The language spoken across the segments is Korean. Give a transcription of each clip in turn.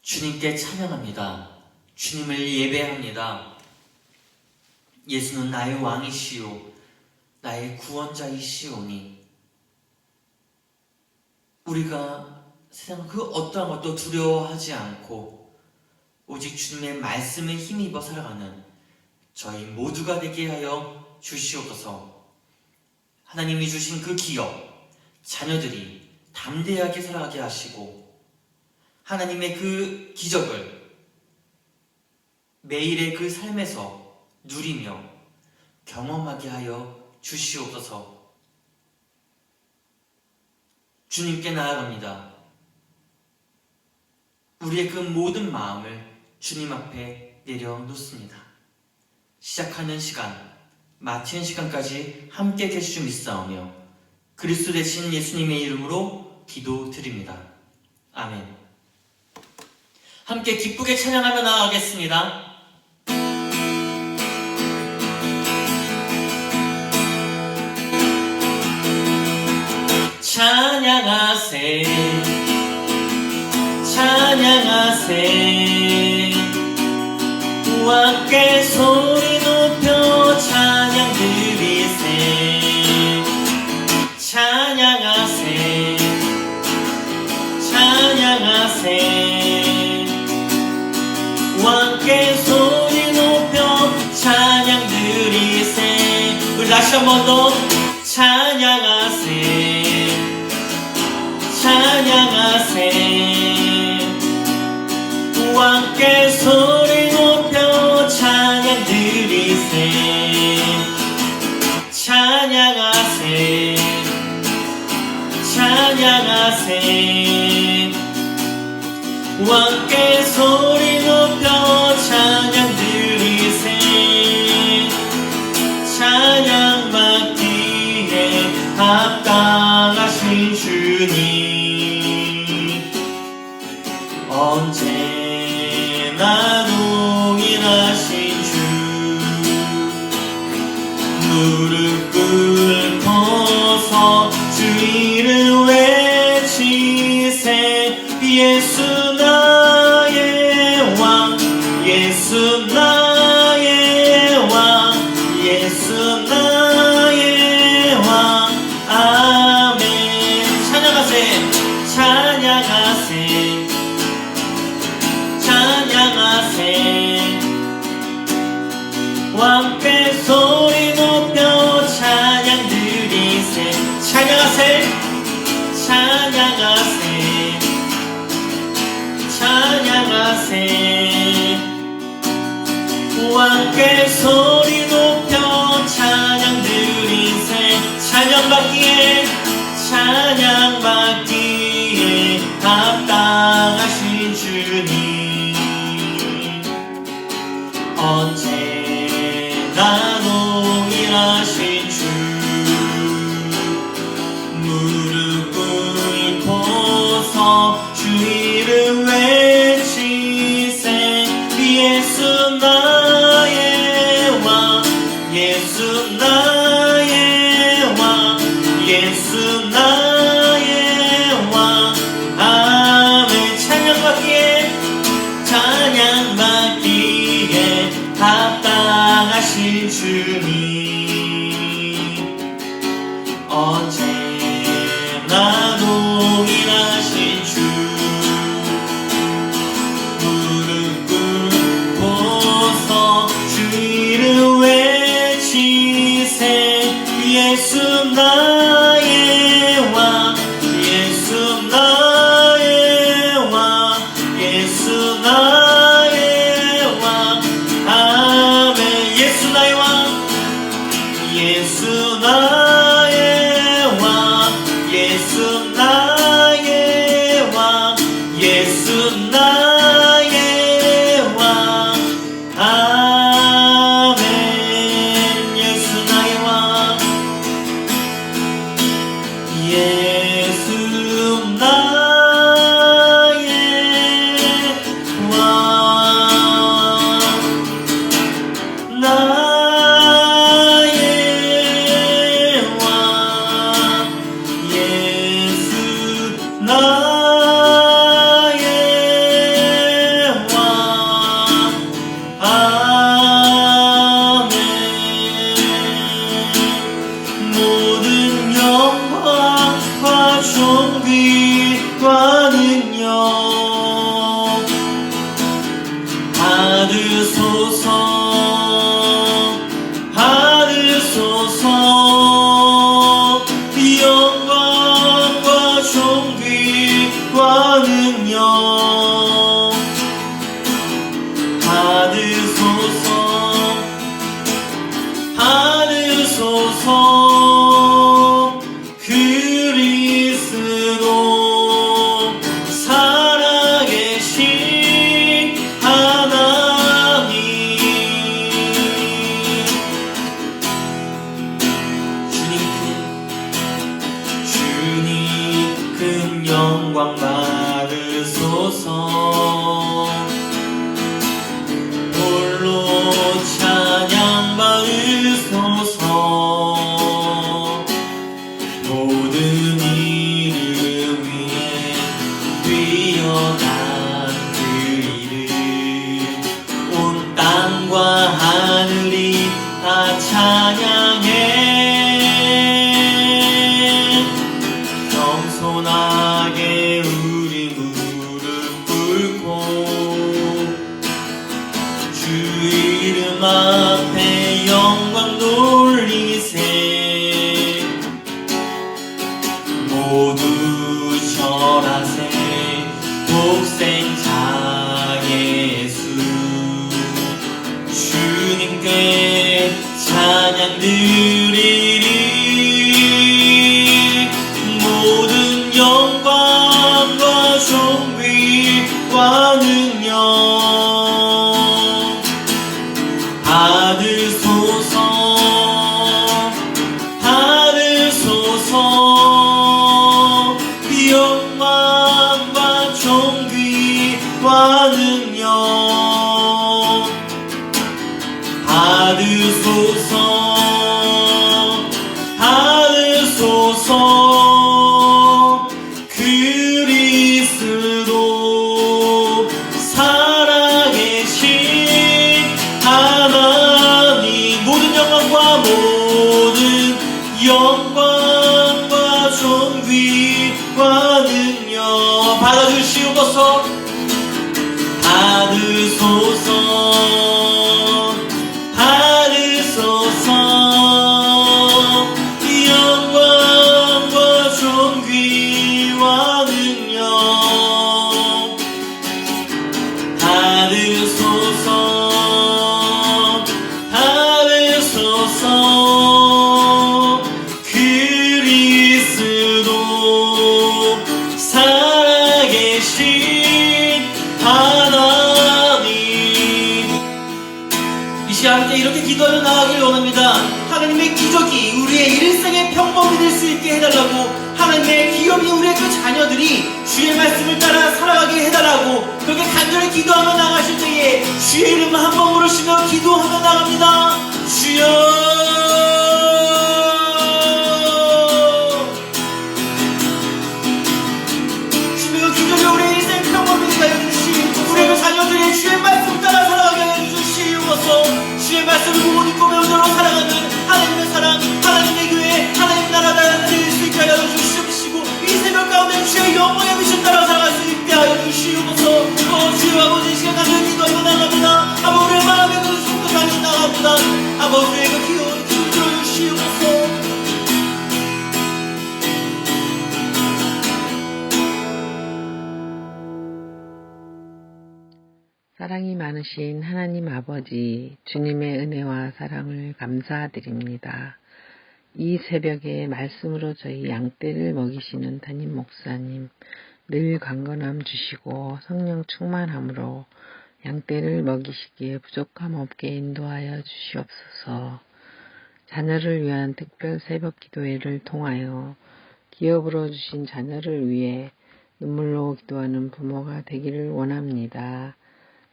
주님께 찬양합니다. 주님을 예배합니다. 예수는 나의 왕이시요 나의 구원자이시오니. 우리가 세상 그 어떠한 것도 두려워하지 않고 오직 주님의 말씀에 힘입어 살아가는 저희 모두가 되게 하여 주시옵소서. 하나님이 주신 그 기업, 자녀들이 담대하게 살아가게 하시고 하나님의 그 기적을 매일의 그 삶에서 누리며 경험하게 하여 주시옵소서. 주님께 나아갑니다. 우리의 그 모든 마음을 주님 앞에 내려놓습니다. 시작하는 시간, 마치는 시간까지 함께 계실 줄 믿사오며 그리스도 되신 예수님의 이름으로 기도드립니다. 아멘. 함께 기쁘게 찬양하며 나아가겠습니다. 찬양하세 찬양하세 왕께 소리 높여 찬양 드리세. 찬양하세 찬양하세 왕께 소리 높여 찬양 드리세. 우리 다시 한 번 더 찬양하세 찬양하세 왕께 소리 높여 찬양 드리세. 찬양하세 찬양하세 왕께 소리 높여 찬양 드리세. 찬양 받기에 합당하신 주님 언제나 동일하신 주. 무릎 꿇고서 주 이름 외치세. 예수 나의 왕 예수 나의 왕 예수 나의 왕. 아멘. 찬양하세 찬양하세 찬양하세 왕께 소리 높여 찬양 드리세. 찬양하세 찬양하세 찬양하세 왕께 소리 높여 찬양 드리세. 찬양 받기에 합당하신 주님 언제나 동일하신 주. 무릎 꿇고서 주 이름 외치세. 예수 나의 왕 예수 나의 왕 예수 나의 왕. 아멘. 찬양 받기에 합당하신 주님 언제나 동일하신 주. 무릎 꿇고서 주 이름 외치세. 예수 나의 왕 예수 나의 왕 예수 나의 왕. 아멘. 예수 나의 왕 예수 나의 왕 예수 나의 왕 예수 나의 왕. 아멘. 예수 나의 왕 예수 나의 왕 나의 왕 예수 나의 영광 받으소서. 홀로 찬양 받으소서. 모든 이름 위에 뛰어난 그 이름, 온 땅과 하늘이 다 찬양해. 겸손하게 우리 무릎 꿇고 주 이름 앞에 영광 돌리세. 모두 절하세. 독생자 예수 주님께 찬양 드리리. 모든 영광과 존귀와 능력 받으소서. 받으소서. 영광과 존귀와 능력 받으소서. 받으소서. 그리스도 살아계신 하나님, 모든 영광과 존귀와 능력 받아주시옵소서. 받으소서. 받으소서. 영광과 존귀와 능력 받으소서. 받으소서. 그리스도 살아계신 하나님. 이 시간 함께 이렇게 기도하며 나아가길 원합니다. 하나님의 기적이 우리의 일생의 평범이 될 수 있게 해달라고, 하나님의 기업이 우리의 그 자녀들이 주의 말씀을 따라 살아가게 해달라고, 그렇게 간절히 기도하며 나가실 때에 주의 이름을 한번 부르시며 기도하며 나갑니다. 주여. 우리의 자녀들이 주의 말씀 따라 살아가게 해주시옵소서. 주의 말씀을 못 잊고 배우도록 살아가는 하나님의 사랑, 하나님의 교회, 하나님의 나라가 될 수 있게 하여 주시옵시고, 이 새벽 가운데 주의 영광의 빛을 따라 살아갈 수 있게 하여 주시옵소서. 주여 아버지, 이 시간 간절히 기도하며 나갑니다. 아버지의 마음에 그 성도까지 나갑니다. 아버지의 그 기도를 들어주시옵소서. 사랑이 많으신 하나님 아버지, 주님의 은혜와 사랑을 감사드립니다. 이 새벽에 말씀으로 저희 양떼를 먹이시는 담임 목사님, 늘 강건함 주시고 성령 충만함으로 양떼를 먹이시기에 부족함 없게 인도하여 주시옵소서. 자녀를 위한 특별 새벽 기도회를 통하여 기업으로 주신 자녀를 위해 눈물로 기도하는 부모가 되기를 원합니다.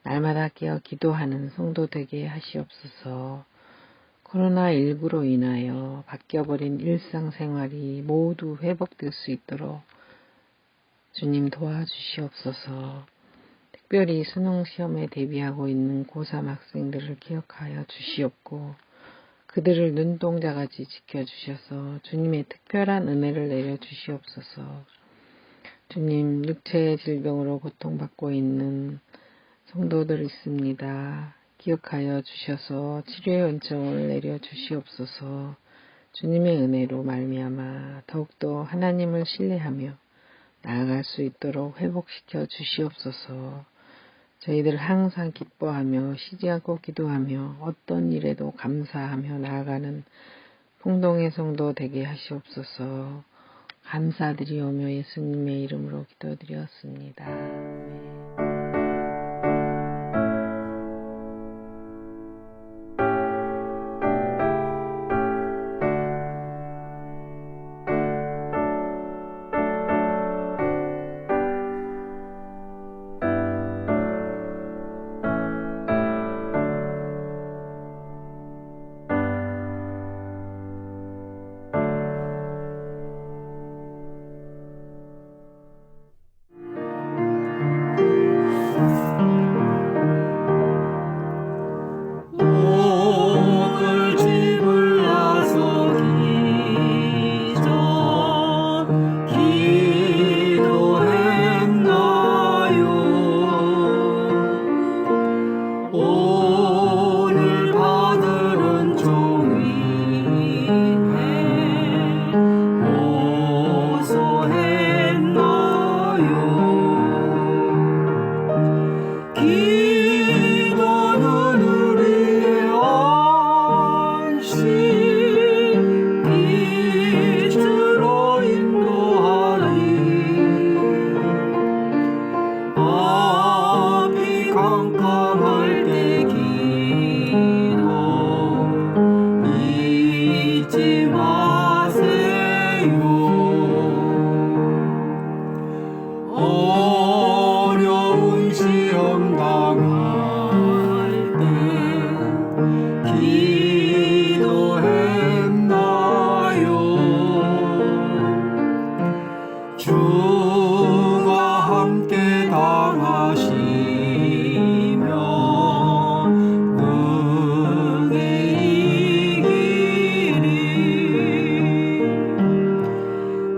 날마다 깨어 기도하는 성도 되게 하시옵소서. 코로나19로 인하여 바뀌어버린 일상생활이 모두 회복될 수 있도록 주님 도와주시옵소서. 특별히 수능시험에 대비하고 있는 고3 학생들을 기억하여 주시옵고, 그들을 눈동자같이 지켜주셔서 주님의 특별한 은혜를 내려주시옵소서. 주님, 육체의 질병으로 고통받고 있는 성도들 있습니다. 기억하여 주셔서 치료의 은총을 내려주시옵소서. 주님의 은혜로 말미암아 더욱더 하나님을 신뢰하며 나아갈 수 있도록 회복시켜 주시옵소서. 저희들 항상 기뻐하며 쉬지 않고 기도하며 어떤 일에도 감사하며 나아가는 풍동의 성도 되게 하시옵소서. 감사드리오며 예수님의 이름으로 기도드렸습니다. 주가 함께 당하시며 능히 이기리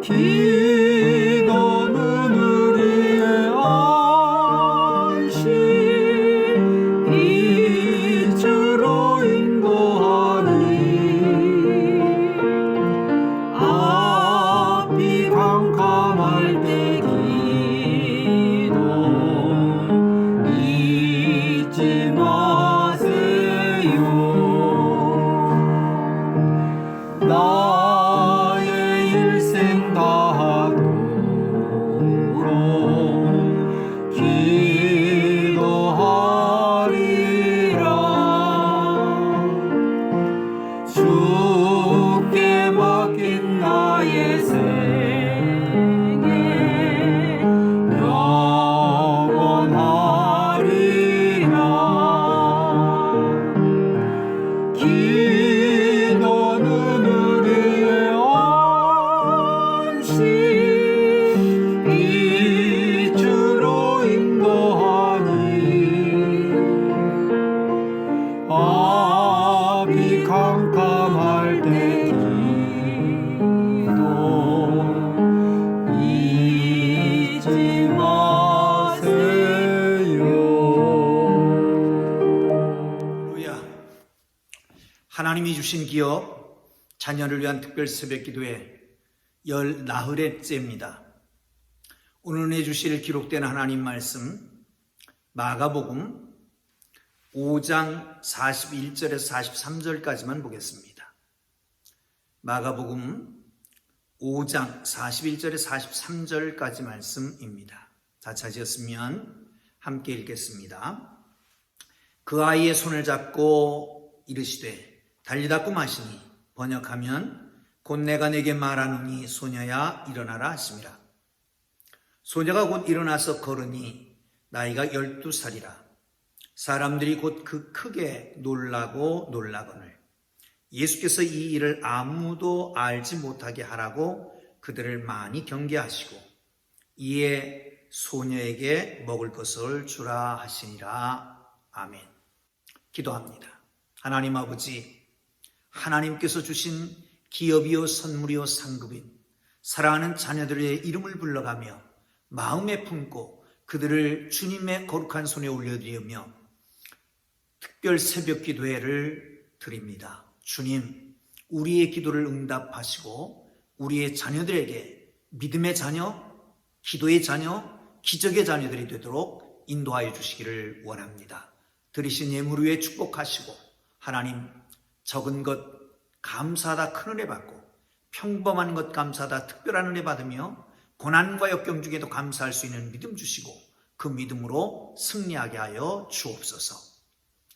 기도는 우리의 안식 이 주로 인도하니 앞이 캄캄할 때 기도 잊지 마세요. 나의 일생 다하도록 기도하리라. 주께 맡긴 나의 생애 영원하리라. 기도는 우리의 안식 이 주로 인도하니 앞이 캄캄할 때 기도 잊지 마세요. 할렐루야. 하나님이 주신 기업, 자녀를 위한 특별 새벽 기도회 14회째입니다. 오늘 내주실 기록된 하나님 말씀 마가복음 5장 41절에서 43절까지만 보겠습니다. 마가복음 5장 41절에서 43절까지 말씀입니다. 다 찾으셨으면 함께 읽겠습니다. 그 아이의 손을 잡고 이르시되 달리다 꿈하시니 번역하면 곧 내가 내게 말하노니 소녀야 일어나라 하심이라. 소녀가 곧 일어나서 걸으니 나이가 12살이라. 사람들이 곧 그 크게 놀라고 놀라거늘 예수께서 이 일을 아무도 알지 못하게 하라고 그들을 많이 경계하시고 이에 소녀에게 먹을 것을 주라 하시니라. 아멘. 기도합니다. 하나님 아버지, 하나님께서 주신 기업이요 선물이요 상급인 사랑하는 자녀들의 이름을 불러가며 마음에 품고 그들을 주님의 거룩한 손에 올려드리며 특별 새벽 기도회를 드립니다. 주님, 우리의 기도를 응답하시고 우리의 자녀들에게 믿음의 자녀, 기도의 자녀, 기적의 자녀들이 되도록 인도하여 주시기를 원합니다. 드리신 예물 위에 축복하시고 하나님, 적은 것 감사하다 큰 은혜 받고 평범한 것 감사하다 특별한 은혜 받으며 고난과 역경 중에도 감사할 수 있는 믿음 주시고 그 믿음으로 승리하게 하여 주옵소서.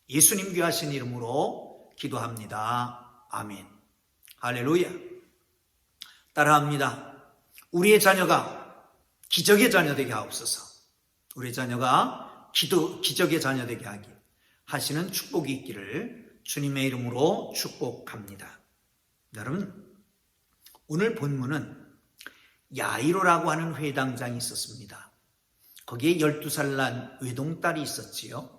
예수님 귀하신 이름으로 기도합니다. 아멘. 할렐루야. 따라합니다. 우리의 자녀가 기적의 자녀 되게 하옵소서. 우리의 자녀가 기적의 자녀 되게 하시는 축복이 있기를 주님의 이름으로 축복합니다. 여러분, 오늘 본문은 야이로라고 하는 회당장이 있었습니다. 거기에 12살 난 외동딸이 있었지요.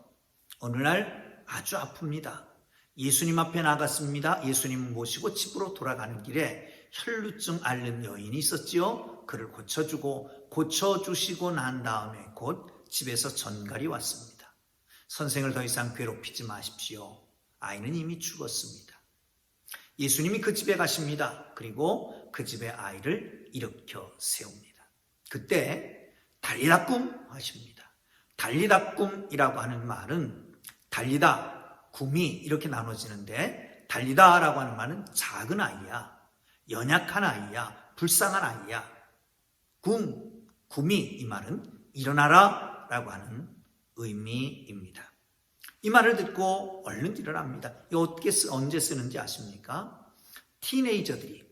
어느 날 아주 아픕니다. 예수님 앞에 나갔습니다. 예수님 모시고 집으로 돌아가는 길에 혈루증 앓는 여인이 있었지요. 그를 고쳐주시고 난 다음에 곧 집에서 전갈이 왔습니다. 선생을 더 이상 괴롭히지 마십시오. 아이는 이미 죽었습니다. 예수님이 그 집에 가십니다. 그리고 그 집에 아이를 일으켜 세웁니다. 그때 달리다 꿈 하십니다. 달리다 꿈이라고 하는 말은 달리다, 굼이 이렇게 나눠지는데 달리다라고 하는 말은 작은 아이야, 연약한 아이야, 불쌍한 아이야. 굼이 이 말은 일어나라 라고 하는 의미입니다. 이 말을 듣고 얼른 일어납니다. 이거 언제 쓰는지 아십니까? 티네이저들이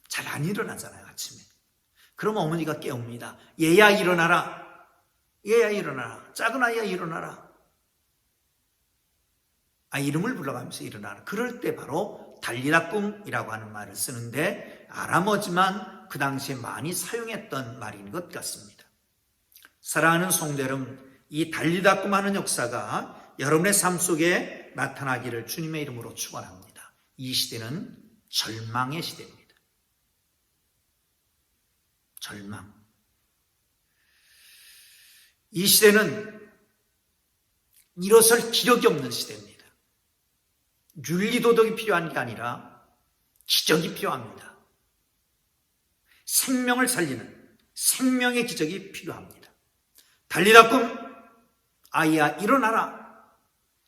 잘 안 일어나잖아요, 아침에. 그럼 어머니가 깨웁니다. 얘야 일어나라. 얘야 일어나라. 작은 아이야 일어나라. 아이 이름을 불러가면서 일어나라. 그럴 때 바로 달리다 꿈이라고 하는 말을 쓰는데 아람어지만 그 당시에 많이 사용했던 말인 것 같습니다. 사랑하는 성도 여러분, 이 달리다꿈 하는 역사가 여러분의 삶 속에 나타나기를 주님의 이름으로 축원합니다. 이 시대는 절망의 시대입니다. 절망. 이 시대는 일어설 기력이 없는 시대입니다. 윤리도덕이 필요한 게 아니라 기적이 필요합니다. 생명을 살리는 생명의 기적이 필요합니다. 달리다꿈, 아이야 일어나라.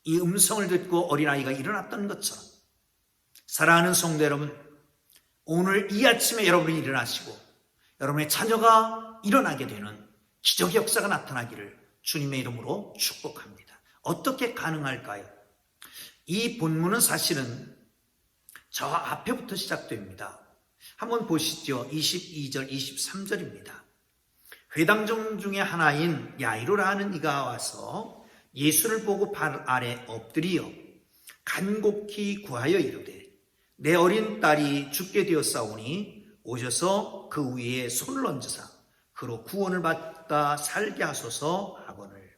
이 음성을 듣고 어린아이가 일어났던 것처럼 사랑하는 성도 여러분, 오늘 이 아침에 여러분이 일어나시고 여러분의 자녀가 일어나게 되는 기적의 역사가 나타나기를 주님의 이름으로 축복합니다. 어떻게 가능할까요? 이 본문은 사실은 저 앞에부터 시작됩니다. 한번 보시죠. 22절, 23절입니다. 회당장 중에 하나인 야이로라 하는 이가 와서 예수를 보고 발 아래 엎드리어 간곡히 구하여 이르되 내 어린 딸이 죽게 되었사오니 오셔서 그 위에 손을 얹으사 그로 구원을 받다 살게 하소서 하거늘.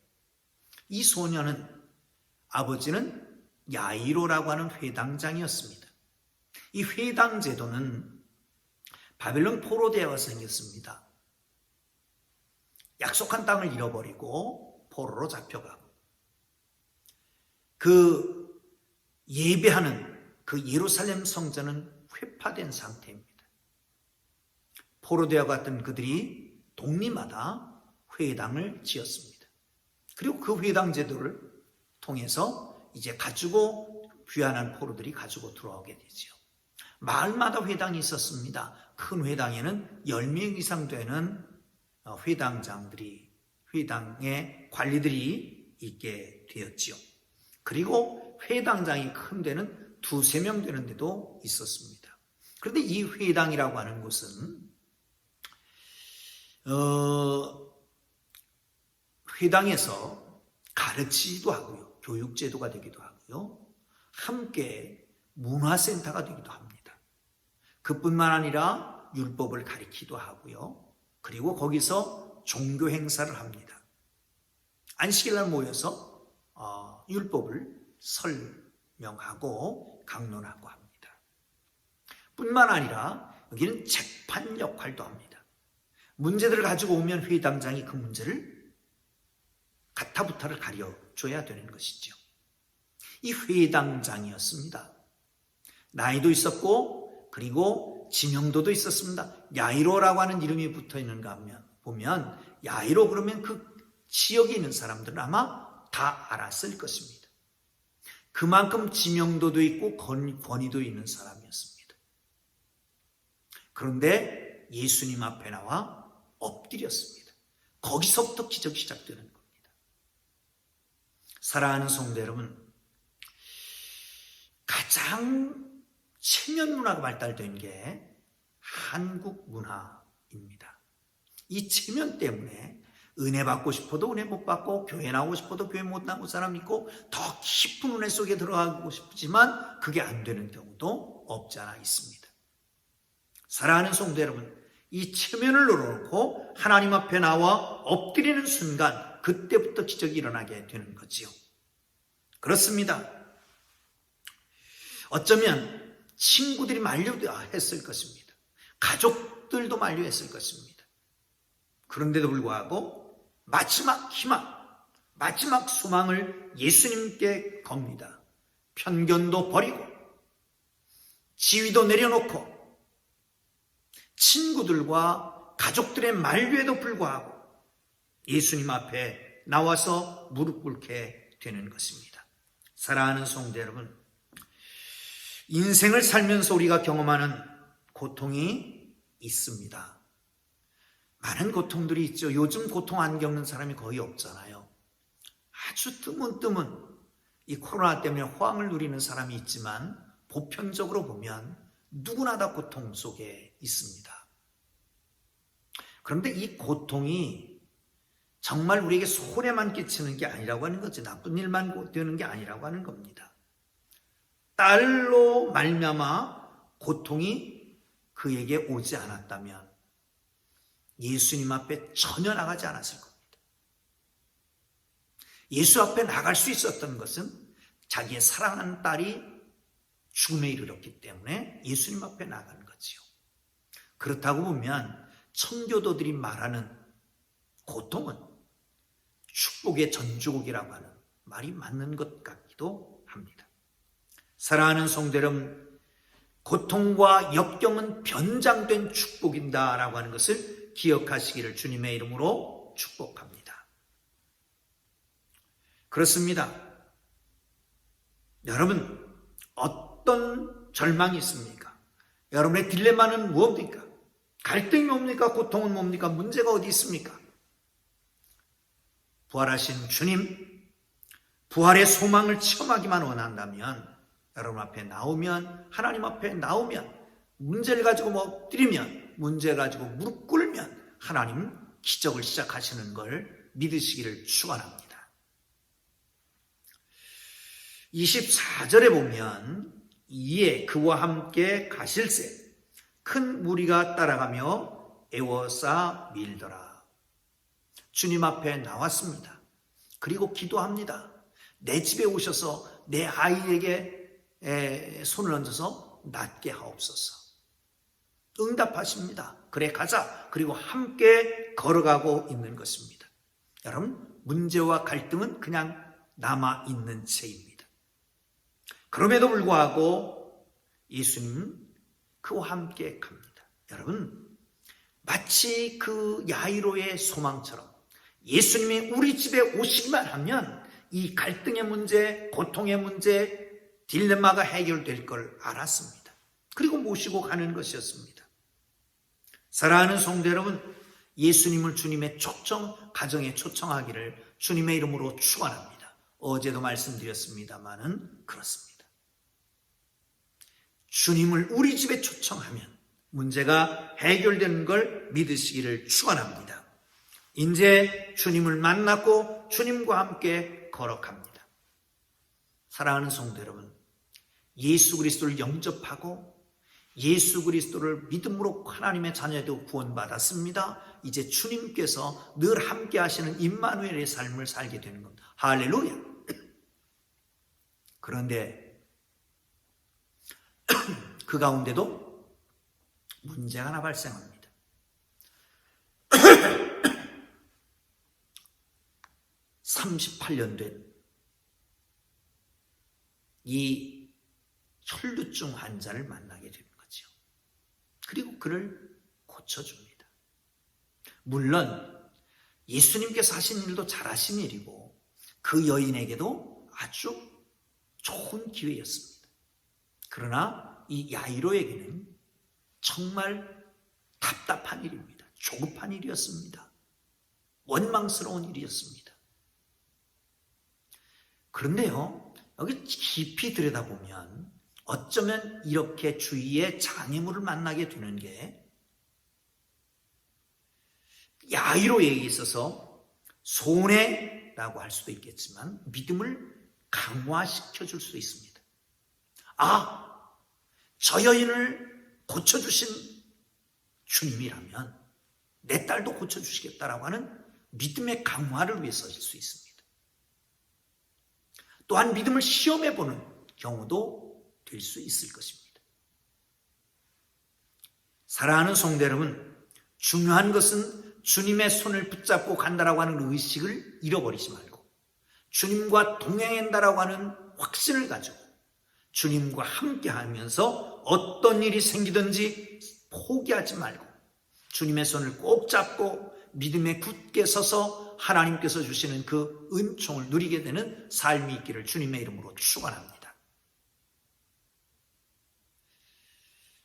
이 소녀는 아버지는 야이로라고 하는 회당장이었습니다. 이 회당 제도는 바벨론 포로되어 생겼습니다. 약속한 땅을 잃어버리고 포로로 잡혀가고 그 예배하는 그 예루살렘 성전은 회파된 상태입니다. 포로되어 갔던 그들이 동리마다 회당을 지었습니다. 그리고 그 회당 제도를 통해서 이제 가지고 귀환한 포로들이 가지고 들어오게 되죠. 마을마다 회당이 있었습니다. 큰 회당에는 10명 이상 되는 회당장들이, 회당의 관리들이 있게 되었지요. 그리고 회당장이 큰 데는 2-3명 되는 데도 있었습니다. 그런데 이 회당이라고 하는 곳은 회당에서 가르치기도 하고요. 교육제도가 되기도 하고요. 함께 문화센터가 되기도 합니다. 그뿐만 아니라 율법을 가르치기도 하고요. 그리고 거기서 종교 행사를 합니다. 안식일날 모여서 율법을 설명하고 강론하고 합니다. 뿐만 아니라 여기는 재판 역할도 합니다. 문제들을 가지고 오면 회당장이 그 문제를 가타부타를 가려줘야 되는 것이죠. 이 회당장이었습니다. 나이도 있었고 그리고 지명도도 있었습니다. 야이로라고 하는 이름이 붙어있는가 하면 보면 야이로 그러면 그 지역에 있는 사람들은 아마 다 알았을 것입니다. 그만큼 지명도도 있고 권위도 있는 사람이었습니다. 그런데 예수님 앞에 나와 엎드렸습니다. 거기서부터 기적이 시작되는 겁니다. 사랑하는 성도 여러분, 가장 체면 문화가 발달된 게 한국 문화입니다. 이 체면 때문에 은혜 받고 싶어도 은혜 못 받고 교회 나오고 싶어도 교회 못 나오는 사람 있고 더 깊은 은혜 속에 들어가고 싶지만 그게 안 되는 경우도 없지 않아 있습니다. 사랑하는 성도 여러분, 이 체면을 내려놓고 하나님 앞에 나와 엎드리는 순간 그때부터 기적이 일어나게 되는 거지요. 그렇습니다. 어쩌면 친구들이 만류했을 것입니다. 가족들도 만류했을 것입니다. 그런데도 불구하고 마지막 희망, 마지막 소망을 예수님께 겁니다. 편견도 버리고 지위도 내려놓고 친구들과 가족들의 만류에도 불구하고 예수님 앞에 나와서 무릎 꿇게 되는 것입니다. 사랑하는 성도 여러분, 인생을 살면서 우리가 경험하는 고통이 있습니다. 많은 고통들이 있죠. 요즘 고통 안 겪는 사람이 거의 없잖아요. 아주 드문드문 이 코로나 때문에 호황을 누리는 사람이 있지만 보편적으로 보면 누구나 다 고통 속에 있습니다. 그런데 이 고통이 정말 우리에게 손해만 끼치는 게 아니라고 하는 거지, 나쁜 일만 되는 게 아니라고 하는 겁니다. 딸로 말미암아 고통이 그에게 오지 않았다면 예수님 앞에 전혀 나가지 않았을 겁니다. 예수 앞에 나갈 수 있었던 것은 자기의 사랑하는 딸이 죽음에 이르렀기 때문에 예수님 앞에 나간 거지요. 그렇다고 보면 청교도들이 말하는 고통은 축복의 전주곡이라고 하는 말이 맞는 것 같기도 합니다. 사랑하는 성도 여러분, 고통과 역경은 변장된 축복인다라고 하는 것을 기억하시기를 주님의 이름으로 축복합니다. 그렇습니다. 여러분, 어떤 절망이 있습니까? 여러분의 딜레마는 무엇입니까? 갈등이 뭡니까? 고통은 뭡니까? 문제가 어디 있습니까? 부활하신 주님, 부활의 소망을 체험하기만 원한다면 여러분 앞에 나오면, 하나님 앞에 나오면, 문제를 가지고 엎드리면, 문제 가지고 무릎 꿇으면 하나님 기적을 시작하시는 걸 믿으시기를 축원합니다. 24절에 보면 이에 그와 함께 가실새 큰 무리가 따라가며 애워싸 밀더라. 주님 앞에 나왔습니다. 그리고 기도합니다. 내 집에 오셔서 내 아이에게 손을 얹어서 낫게 하옵소서. 응답하십니다. 그래 가자. 그리고 함께 걸어가고 있는 것입니다. 여러분, 문제와 갈등은 그냥 남아있는 채입니다. 그럼에도 불구하고 예수님 그와 함께 갑니다. 여러분, 마치 그 야이로의 소망처럼 예수님이 우리 집에 오시기만 하면 이 갈등의 문제, 고통의 문제, 딜레마가 해결될 걸 알았습니다. 그리고 모시고 가는 것이었습니다. 사랑하는 성도 여러분, 예수님을 주님의 초청, 가정에 초청하기를 주님의 이름으로 축원합니다. 어제도 말씀드렸습니다마는 그렇습니다. 주님을 우리 집에 초청하면 문제가 해결되는 걸 믿으시기를 축원합니다. 이제 주님을 만났고 주님과 함께 걸어갑니다. 사랑하는 성도 여러분, 예수 그리스도를 영접하고 예수 그리스도를 믿음으로 하나님의 자녀되고 구원받았습니다. 이제 주님께서 늘 함께 하시는 임마누엘의 삶을 살게 되는 겁니다. 할렐루야. 그런데 그 가운데도 문제가 하나 발생합니다. 38년 된 이 혈루증 환자를 만나게 되는 거죠. 그리고 그를 고쳐줍니다. 물론 예수님께서 하신 일도 잘하신 일이고 그 여인에게도 아주 좋은 기회였습니다. 그러나 이 야이로에게는 정말 답답한 일입니다. 조급한 일이었습니다. 원망스러운 일이었습니다. 그런데요, 여기 깊이 들여다보면 어쩌면 이렇게 주위에 장애물을 만나게 되는 게 야이로에게 있어서 손해라고 할 수도 있겠지만 믿음을 강화시켜 줄 수 있습니다. 아, 저 여인을 고쳐주신 주님이라면 내 딸도 고쳐주시겠다라고 하는 믿음의 강화를 위해서일 수 있습니다. 또한 믿음을 시험해보는 경우도 될 수 있을 것입니다. 사랑하는 성도 여러분, 중요한 것은 주님의 손을 붙잡고 간다라고 하는 의식을 잃어버리지 말고 주님과 동행한다라고 하는 확신을 가지고 주님과 함께 하면서 어떤 일이 생기든지 포기하지 말고 주님의 손을 꼭 잡고 믿음에 굳게 서서 하나님께서 주시는 그 은총을 누리게 되는 삶이 있기를 주님의 이름으로 축원합니다.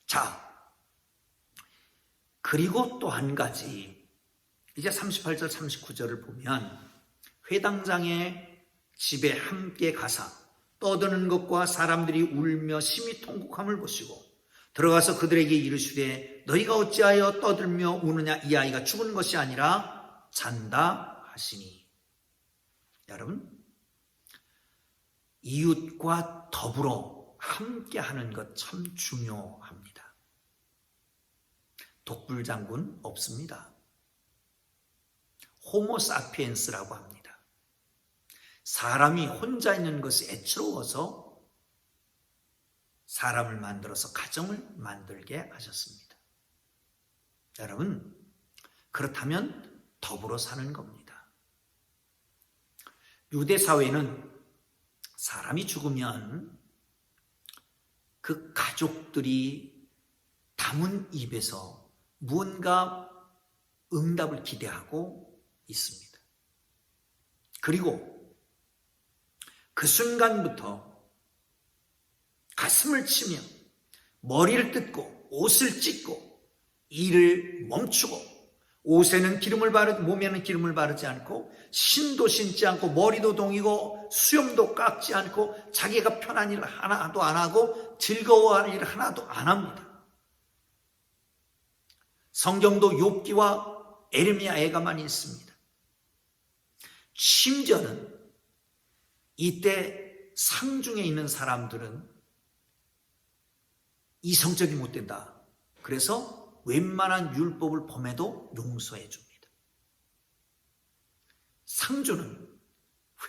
자, 그리고 또 한 가지, 이제 38절 39절을 보면 회당장의 집에 함께 가사 떠드는 것과 사람들이 울며 심히 통곡함을 보시고 들어가서 그들에게 이르시되 너희가 어찌하여 떠들며 우느냐, 이 아이가 죽은 것이 아니라 잔다 하시니. 여러분, 이웃과 더불어 함께 하는 것 참 중요합니다. 독불장군 없습니다. 호모사피엔스라고 합니다. 사람이 혼자 있는 것이 애처로워서 사람을 만들어서 가정을 만들게 하셨습니다. 여러분, 그렇다면 더불어 사는 겁니다. 유대 사회는 사람이 죽으면 그 가족들이 담은 입에서 무언가 응답을 기대하고 있습니다. 그리고 그 순간부터 가슴을 치며 머리를 뜯고 옷을 찢고 일을 멈추고 옷에는 기름을 바르고 몸에는 기름을 바르지 않고 신도 신지 않고 머리도 동이고 수염도 깎지 않고 자기가 편한 일을 하나도 안 하고 즐거워하는 일을 하나도 안 합니다. 성경도 욥기와 에레미야에가만 있습니다. 심지어는 이때 상중에 있는 사람들은 이성적이 못 된다. 그래서 웬만한 율법을 범해도 용서해 줍니다. 상주는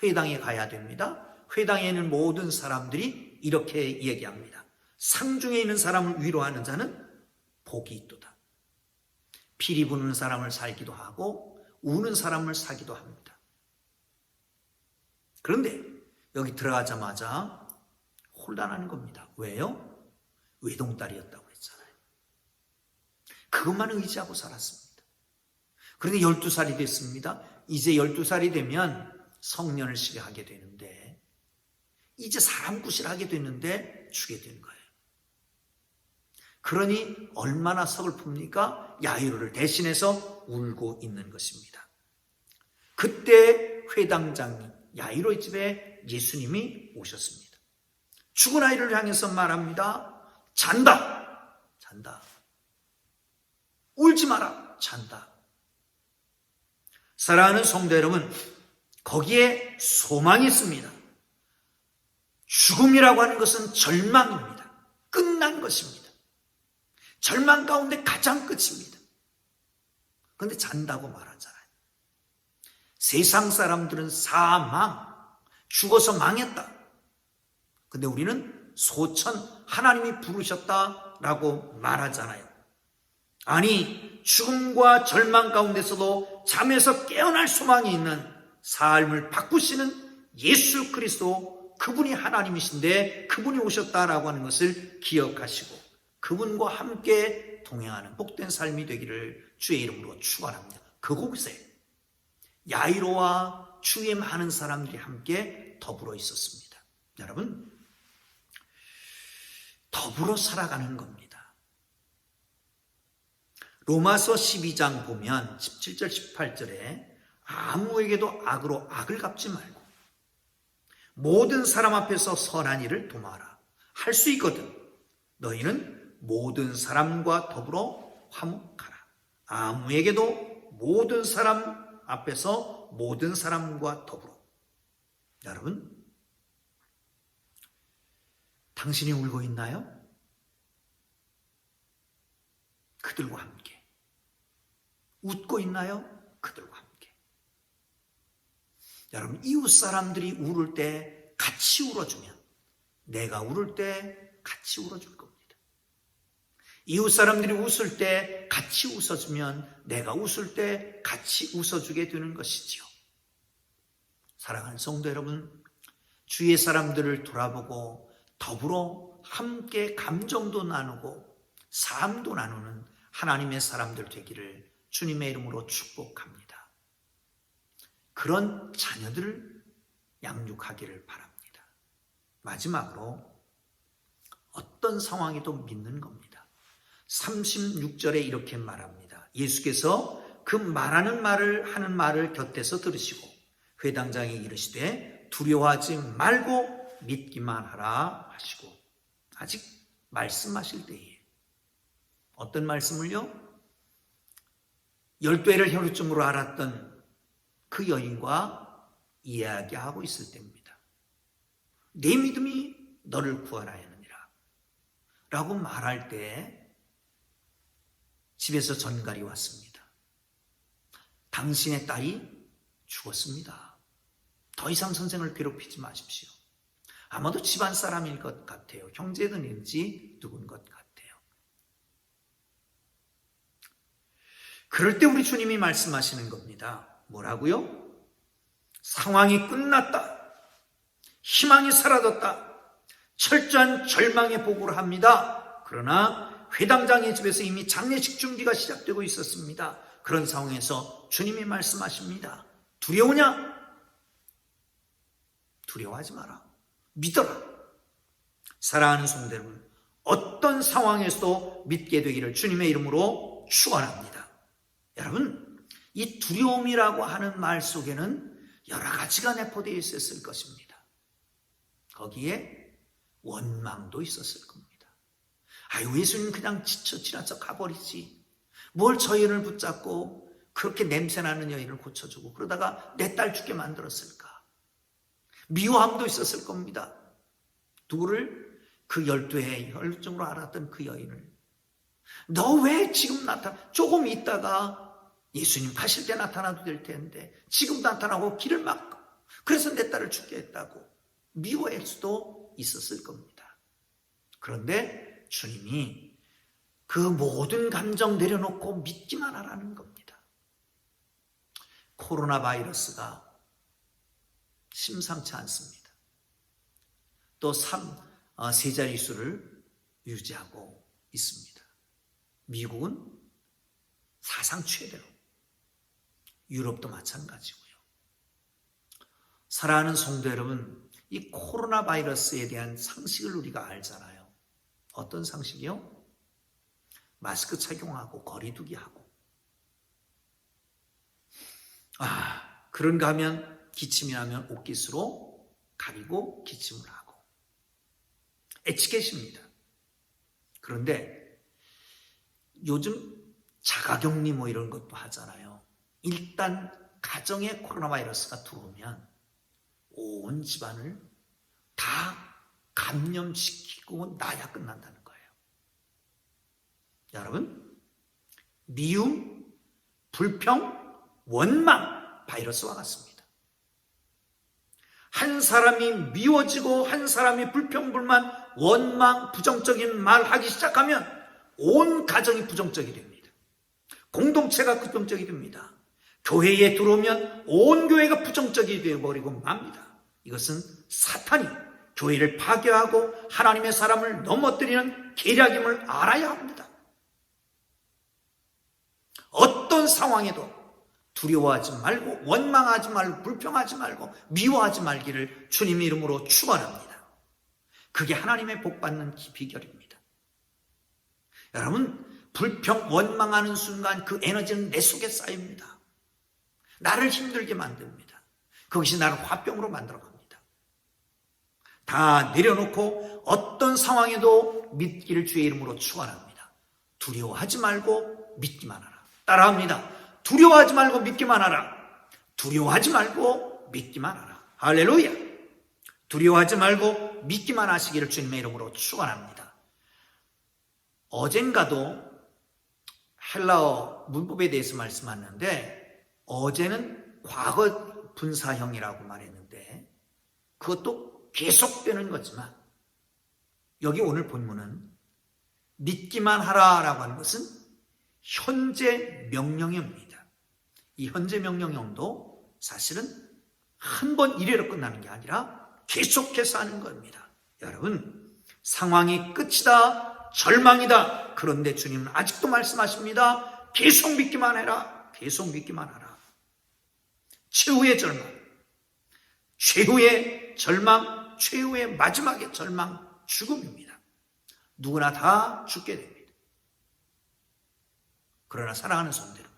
회당에 가야 됩니다. 회당에 있는 모든 사람들이 이렇게 얘기합니다. 상중에 있는 사람을 위로하는 자는 복이 있도다. 피리 부는 사람을 살기도 하고 우는 사람을 사기도 합니다. 그런데 여기 들어가자마자 혼란하는 겁니다. 왜요? 외동딸이었다고 했잖아요. 그것만 의지하고 살았습니다. 그런데 12살이 됐습니다. 이제 12살이 되면 성년을 시작하게 되는데 이제 사람 구실하게 됐는데 죽게 된 거예요. 그러니 얼마나 서글픕니까? 야이로를 대신해서 울고 있는 것입니다. 그때 회당장 야이로의 집에 예수님이 오셨습니다. 죽은 아이를 향해서 말합니다. 잔다. 잔다. 울지 마라. 잔다. 사랑하는 성도 여러분, 거기에 소망이 있습니다. 죽음이라고 하는 것은 절망입니다. 끝난 것입니다. 절망 가운데 가장 끝입니다. 그런데 잔다고 말하잖아요. 세상 사람들은 사망, 죽어서 망했다. 근데 우리는 소천, 하나님이 부르셨다라고 말하잖아요. 아니, 죽음과 절망 가운데서도 잠에서 깨어날 소망이 있는 삶을 바꾸시는 예수 그리스도, 그분이 하나님이신데 그분이 오셨다라고 하는 것을 기억하시고 그분과 함께 동행하는 복된 삶이 되기를 주의 이름으로 축원합니다. 그곳에 야이로와 주위에 많은 사람들이 함께 더불어 있었습니다. 여러분, 더불어 살아가는 겁니다. 로마서 12장 보면 17절 18절에 아무에게도 악으로 악을 갚지 말고 모든 사람 앞에서 선한 일을 도모하라. 할 수 있거든. 너희는 모든 사람과 더불어 화목하라. 아무에게도 모든 사람 앞에서 모든 사람과 더불어. 여러분, 당신이 울고 있나요? 그들과 함께. 웃고 있나요? 그들과 함께. 여러분, 이웃 사람들이 울을 때 같이 울어주면 내가 울을 때 같이 울어줄 겁니다. 이웃 사람들이 웃을 때 같이 웃어주면 내가 웃을 때 같이 웃어주게 되는 것이지요. 사랑하는 성도 여러분, 주위의 사람들을 돌아보고 더불어 함께 감정도 나누고 삶도 나누는 하나님의 사람들 되기를 주님의 이름으로 축복합니다. 그런 자녀들을 양육하기를 바랍니다. 마지막으로 어떤 상황에도 믿는 겁니다. 36절에 이렇게 말합니다. 예수께서 그 말하는 말을 하는 말을 곁에서 들으시고 회당장에 이르시되 두려워하지 말고 믿기만 하라 하시고, 아직 말씀하실 때에 어떤 말씀을요? 12해를 혈루증으로 앓았던 그 여인과 이야기하고 있을 때입니다. 내 믿음이 너를 구원하였느니라 라고 말할 때 집에서 전갈이 왔습니다. 당신의 딸이 죽었습니다. 더 이상 선생을 괴롭히지 마십시오. 아마도 집안 사람일 것 같아요. 형제든지 누군 것 같아요. 그럴 때 우리 주님이 말씀하시는 겁니다. 뭐라고요? 상황이 끝났다. 희망이 사라졌다. 철저한 절망의 보고를 합니다. 그러나 회당장의 집에서 이미 장례식 준비가 시작되고 있었습니다. 그런 상황에서 주님이 말씀하십니다. 두려우냐? 두려워하지 마라. 믿어라. 사랑하는 성도 여러분, 어떤 상황에서도 믿게 되기를 주님의 이름으로 축원합니다. 여러분, 이 두려움이라고 하는 말 속에는 여러 가지가 내포되어 있었을 것입니다. 거기에 원망도 있었을 겁니다. 아유, 예수님 그냥 지나쳐 가버리지. 뭘 저 여인을 붙잡고 그렇게 냄새나는 여인을 고쳐주고 그러다가 내 딸 죽게 만들었을까. 미워함도 있었을 겁니다. 누구를? 그 12해 혈증으로 알았던 그 여인을. 너 왜 지금 나타나? 조금 있다가 예수님 가실 때 나타나도 될 텐데 지금 나타나고 길을 막고 그래서 내 딸을 죽게 했다고 미워할 수도 있었을 겁니다. 그런데 주님이 그 모든 감정 내려놓고 믿기만 하라는 겁니다. 코로나 바이러스가 심상치 않습니다. 또 세 자릿수를 유지하고 있습니다. 미국은 사상 최대로, 유럽도 마찬가지고요. 사랑하는 성도 여러분, 이 코로나 바이러스에 대한 상식을 우리가 알잖아요. 어떤 상식이요? 마스크 착용하고 거리 두기 하고. 그런가 하면 기침이 나면 옷깃으로 가리고 기침을 하고. 에티켓입니다. 그런데 요즘 자가격리 뭐 이런 것도 하잖아요. 일단 가정에 코로나 바이러스가 들어오면 온 집안을 다 감염시키고 나야 끝난다는 거예요. 여러분, 미움, 불평, 원망, 바이러스와 같습니다. 한 사람이 미워지고 한 사람이 불평불만, 원망, 부정적인 말 하기 시작하면 온 가정이 부정적이 됩니다. 공동체가 부정적이 됩니다. 교회에 들어오면 온 교회가 부정적이 되어버리고 맙니다. 이것은 사탄이 교회를 파괴하고 하나님의 사람을 넘어뜨리는 계략임을 알아야 합니다. 어떤 상황에도 두려워하지 말고 원망하지 말고 불평하지 말고 미워하지 말기를 주님의 이름으로 축원합니다. 그게 하나님의 복받는 비결입니다. 여러분, 불평 원망하는 순간 그 에너지는 내 속에 쌓입니다. 나를 힘들게 만듭니다. 그것이 나를 화병으로 만들어갑니다. 다 내려놓고 어떤 상황에도 믿기를 주의 이름으로 축원합니다. 두려워하지 말고 믿기만 하라. 따라합니다. 두려워하지 말고 믿기만 하라. 두려워하지 말고 믿기만 하라. 할렐루야. 두려워하지 말고 믿기만 하시기를 주님의 이름으로 축원합니다. 어젠가도 헬라어 문법에 대해서 말씀하는데 어제는 과거 분사형이라고 말했는데 그것도 계속되는 거지만 여기 오늘 본문은 믿기만 하라라고 하는 것은 현재 명령형입니다. 이 현재 명령형도 사실은 한 번 이래로 끝나는 게 아니라 계속해서 하는 겁니다. 여러분, 상황이 끝이다, 절망이다. 그런데 주님은 아직도 말씀하십니다. 계속 믿기만 해라. 계속 믿기만 하라. 최후의 절망, 최후의 절망, 최후의 마지막의 절망, 죽음입니다. 누구나 다 죽게 됩니다. 그러나 사랑하는 성도 여러분,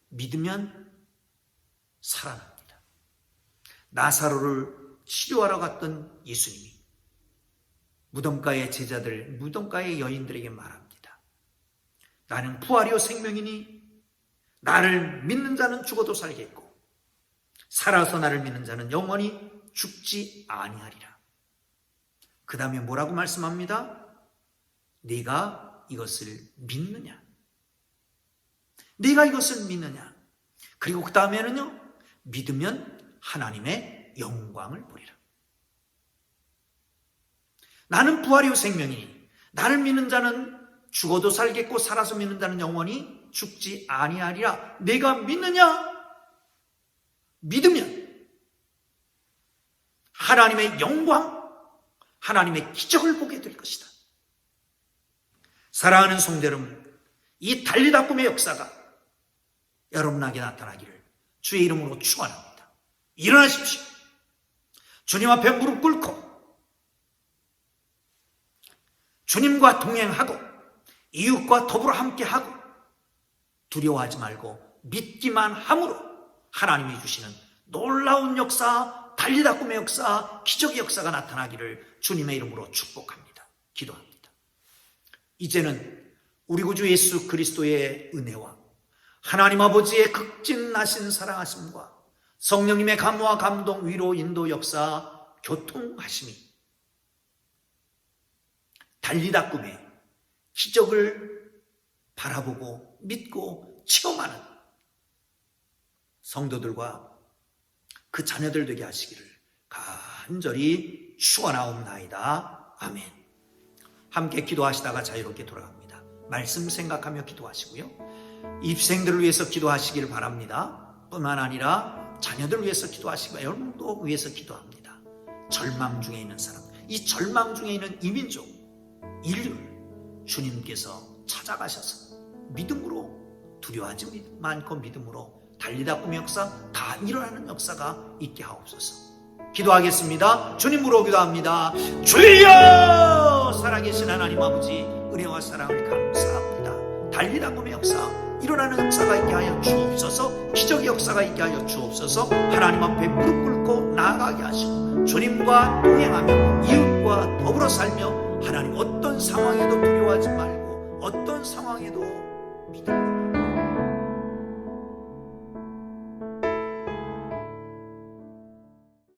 믿으면 살아납니다. 나사로를 치료하러 갔던 예수님이 무덤가의 제자들, 무덤가의 여인들에게 말합니다. 나는 부활이요 생명이니 나를 믿는 자는 죽어도 살겠고 살아서 나를 믿는 자는 영원히 죽지 아니하리라. 그 다음에 뭐라고 말씀합니다? 네가 이것을 믿느냐? 네가 이것을 믿느냐? 그리고 그 다음에는요, 믿으면 하나님의 영광을 보리라. 나는 부활이요 생명이니 나를 믿는 자는 죽어도 살겠고 살아서 믿는 자는 영원히 죽지 아니하리라. 내가 믿느냐? 믿으면 하나님의 영광, 하나님의 기적을 보게 될 것이다. 사랑하는 성도 여러분, 이 달리다 꿈의 역사가 여러분에게 나타나기를 주의 이름으로 축원합니다. 일어나십시오. 주님 앞에 무릎 꿇고 주님과 동행하고 이웃과 더불어 함께하고 두려워하지 말고 믿기만 함으로 하나님이 주시는 놀라운 역사, 달리다 꿈의 역사, 기적의 역사가 나타나기를 주님의 이름으로 축복합니다. 기도합니다. 이제는 우리 구주 예수 그리스도의 은혜와 하나님 아버지의 극진하신 사랑하심과 성령님의 감화, 감동, 위로, 인도, 역사, 교통하심이 달리다 꿈의 기적을 바라보고 믿고 체험하는 성도들과 그 자녀들 되게 하시기를 간절히 축원하옵나이다. 아멘. 함께 기도하시다가 자유롭게 돌아갑니다. 말씀 생각하며 기도하시고요. 입생들을 위해서 기도하시기를 바랍니다. 뿐만 아니라 자녀들 위해서 기도하시고 여러분도 위해서 기도합니다. 절망 중에 있는 사람, 이 절망 중에 있는 이민족, 인류를 주님께서 찾아가셔서 믿음으로, 두려워하지 않고 믿음으로 달리다 꿈의 역사, 다 일어나는 역사가 있게 하옵소서. 기도하겠습니다. 주님으로 기도합니다. 주여! 살아계신 하나님 아버지, 은혜와 사랑을 감사합니다. 달리다 꿈의 역사, 일어나는 역사가 있게 하여 주옵소서. 기적의 역사가 있게 하여 주옵소서. 하나님 앞에 무릎 꿇고 나아가게 하시고 주님과 동행하며 이웃